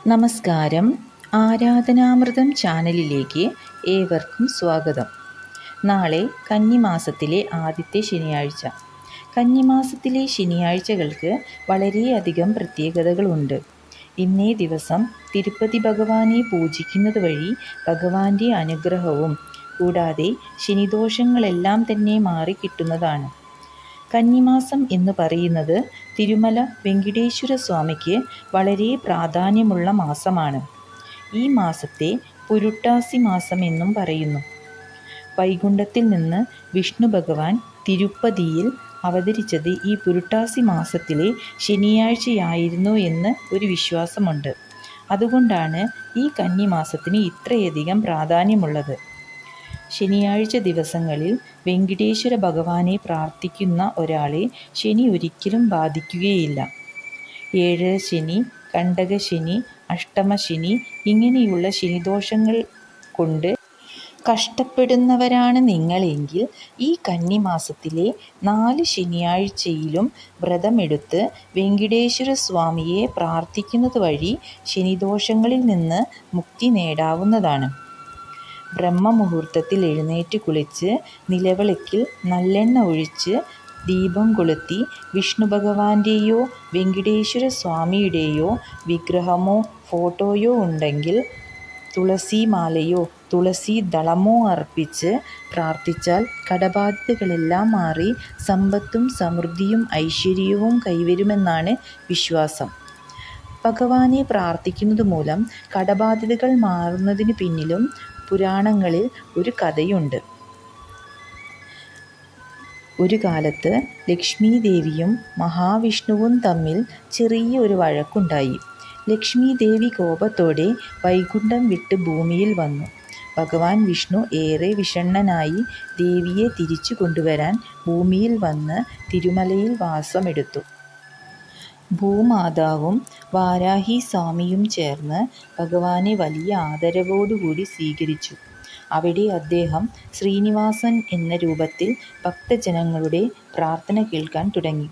നമസ്കാരം. ആരാധനാമൃതം ചാനലിലേക്ക് ഏവർക്കും സ്വാഗതം. നാളെ കന്നിമാസത്തിലെ ആദ്യത്തെ ശനിയാഴ്ച. കന്നിമാസത്തിലെ ശനിയാഴ്ചകൾക്ക് വളരെയധികം പ്രത്യേകതകളുണ്ട്. ഇന്നേ ദിവസം തിരുപ്പതി ഭഗവാനെ പൂജിക്കുന്നത് വഴി ഭഗവാന്റെ അനുഗ്രഹവും കൂടാതെ ശനിദോഷങ്ങളെല്ലാം തന്നെ മാറിക്കിട്ടുന്നതാണ്. കന്നിമാസം എന്ന് പറയുന്നത് തിരുമല വെങ്കിടേശ്വര സ്വാമിക്ക് വളരെ പ്രാധാന്യമുള്ള മാസമാണ്. ഈ മാസത്തെ പുരുട്ടാസി മാസം എന്നും പറയുന്നു. വൈകുണ്ഠത്തിൽ നിന്ന് വിഷ്ണു ഭഗവാൻ തിരുപ്പതിയിൽ അവതരിച്ചത് ഈ പുരുട്ടാസി മാസത്തിലെ ശനിയാഴ്ചയായിരുന്നു എന്ന് ഒരു വിശ്വാസമുണ്ട്. അതുകൊണ്ടാണ് ഈ കന്നിമാസത്തിന് ഇത്രയധികം പ്രാധാന്യമുള്ളത്. ശനിയാഴ്ച ദിവസങ്ങളിൽ വെങ്കിടേശ്വര ഭഗവാനെ പ്രാർത്ഥിക്കുന്ന ഒരാളെ ശനി ഒരിക്കലും ബാധിക്കുകയില്ല. ഏഴര ശനി, കണ്ടകശനി, അഷ്ടമശനി ഇങ്ങനെയുള്ള ശനിദോഷങ്ങൾ കൊണ്ട് കഷ്ടപ്പെടുന്നവരാണ് നിങ്ങളെങ്കിൽ ഈ കന്നിമാസത്തിലെ 4 ശനിയാഴ്ചയിലും വ്രതമെടുത്ത് വെങ്കിടേശ്വര സ്വാമിയെ പ്രാർത്ഥിക്കുന്നത് വഴി ശനിദോഷങ്ങളിൽ നിന്ന് മുക്തി നേടാവുന്നതാണ്. ബ്രഹ്മമുഹൂർത്തത്തിൽ എഴുന്നേറ്റ് കുളിച്ച് നിലവിളക്കിൽ നല്ലെണ്ണ ഒഴിച്ച് ദീപം കൊളുത്തി വിഷ്ണു ഭഗവാന്റെയോ വെങ്കിടേശ്വര സ്വാമിയുടെയോ വിഗ്രഹമോ ഫോട്ടോയോ ഉണ്ടെങ്കിൽ തുളസിമാലയോ തുളസി ദളമോ അർപ്പിച്ച് പ്രാർത്ഥിച്ചാൽ കടബാധ്യതകളെല്ലാം മാറി സമ്പത്തും സമൃദ്ധിയും ഐശ്വര്യവും കൈവരുമെന്നാണ് വിശ്വാസം. ഭഗവാനെ പ്രാർത്ഥിക്കുന്നത് മൂലം കടബാധ്യതകൾ മാറുന്നതിന് പിന്നിലും പുരാണങ്ങളിൽ ഒരു കഥയുണ്ട്. ഒരു കാലത്ത് ലക്ഷ്മി ദേവിയും മഹാവിഷ്ണുവും തമ്മിൽ ചെറിയൊരു വഴക്കുണ്ടായി. ലക്ഷ്മി ദേവി കോപത്തോടെ വൈകുണ്ഠം വിട്ട് ഭൂമിയിൽ വന്നു. ഭഗവാൻ വിഷ്ണു ഏറെ വിഷണ്ണനായി ദേവിയെ തിരിച്ചു കൊണ്ടുവരാൻ ഭൂമിയിൽ വന്ന് തിരുമലയിൽ വാസമെടുത്തു. ഭൂമാതാവും വാരാഹി സ്വാമിയും ചേർന്ന് ഭഗവാനെ വലിയ ആദരവോടുകൂടി സ്വീകരിച്ചു. അവിടെ അദ്ദേഹം ശ്രീനിവാസൻ എന്ന രൂപത്തിൽ ഭക്തജനങ്ങളുടെ പ്രാർത്ഥന കേൾക്കാൻ തുടങ്ങി.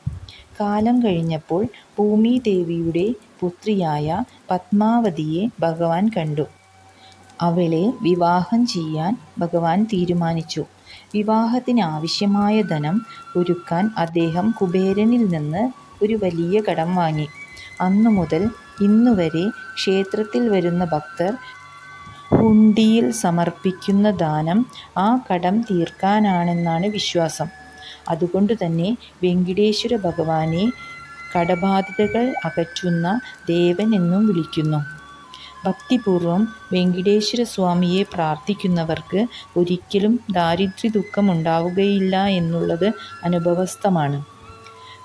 കാലം കഴിഞ്ഞപ്പോൾ ഭൂമിദേവിയുടെ പുത്രിയായ പത്മാവതിയെ ഭഗവാൻ കണ്ടു. അവളെ വിവാഹം ചെയ്യാൻ ഭഗവാൻ തീരുമാനിച്ചു. വിവാഹത്തിന് ആവശ്യമായ ധനം ഒരുക്കാൻ അദ്ദേഹം കുബേരനിൽ നിന്ന് ഒരു വലിയ കടം വാങ്ങി. അന്നു മുതൽ ഇന്നുവരെ ക്ഷേത്രത്തിൽ വരുന്ന ഭക്തർ ഹുണ്ടിയിൽ സമർപ്പിക്കുന്ന ദാനം ആ കടം തീർക്കാനാണെന്നാണ് വിശ്വാസം. അതുകൊണ്ട് തന്നെ വെങ്കിടേശ്വര ഭഗവാനെ കടബാധ്യതകൾ അകറ്റുന്ന ദേവൻ എന്നും വിളിക്കുന്നു. ഭക്തിപൂർവം വെങ്കിടേശ്വര സ്വാമിയെ പ്രാർത്ഥിക്കുന്നവർക്ക് ഒരിക്കലും ദാരിദ്ര്യ ദുഃഖം ഉണ്ടാവുകയില്ല എന്നുള്ളത് അനുഭവസ്ഥമാണ്.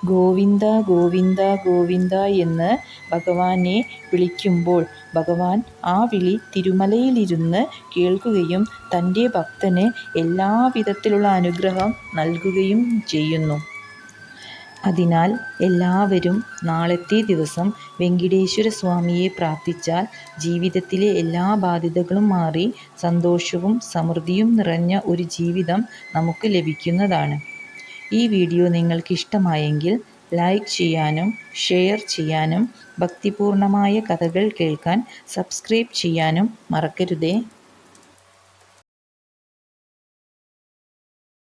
ഗോവിന്ദ ഗോവിന്ദ ഗോവിന്ദ എന്ന് ഭഗവാനെ വിളിക്കുമ്പോൾ ഭഗവാൻ ആ വിളി തിരുമലയിലിരുന്ന് കേൾക്കുകയും തൻ്റെ ഭക്തന് എല്ലാവിധത്തിലുള്ള അനുഗ്രഹം നൽകുകയും ചെയ്യുന്നു. അതിനാൽ എല്ലാവരും നാളത്തെ ദിവസം വെങ്കിടേശ്വര സ്വാമിയെ പ്രാർത്ഥിച്ചാൽ ജീവിതത്തിലെ എല്ലാ ബാധ്യതകളും മാറി സന്തോഷവും സമൃദ്ധിയും നിറഞ്ഞ ഒരു ജീവിതം നമുക്ക് ലഭിക്കുന്നതാണ്. ഈ വീഡിയോ നിങ്ങൾക്ക് ഇഷ്ടമായെങ്കിൽ ലൈക്ക് ചെയ്യാനും ഷെയർ ചെയ്യാനും ഭക്തിപൂർണമായ കഥകൾ കേൾക്കാൻ സബ്സ്ക്രൈബ് ചെയ്യാനും മറക്കരുതേ.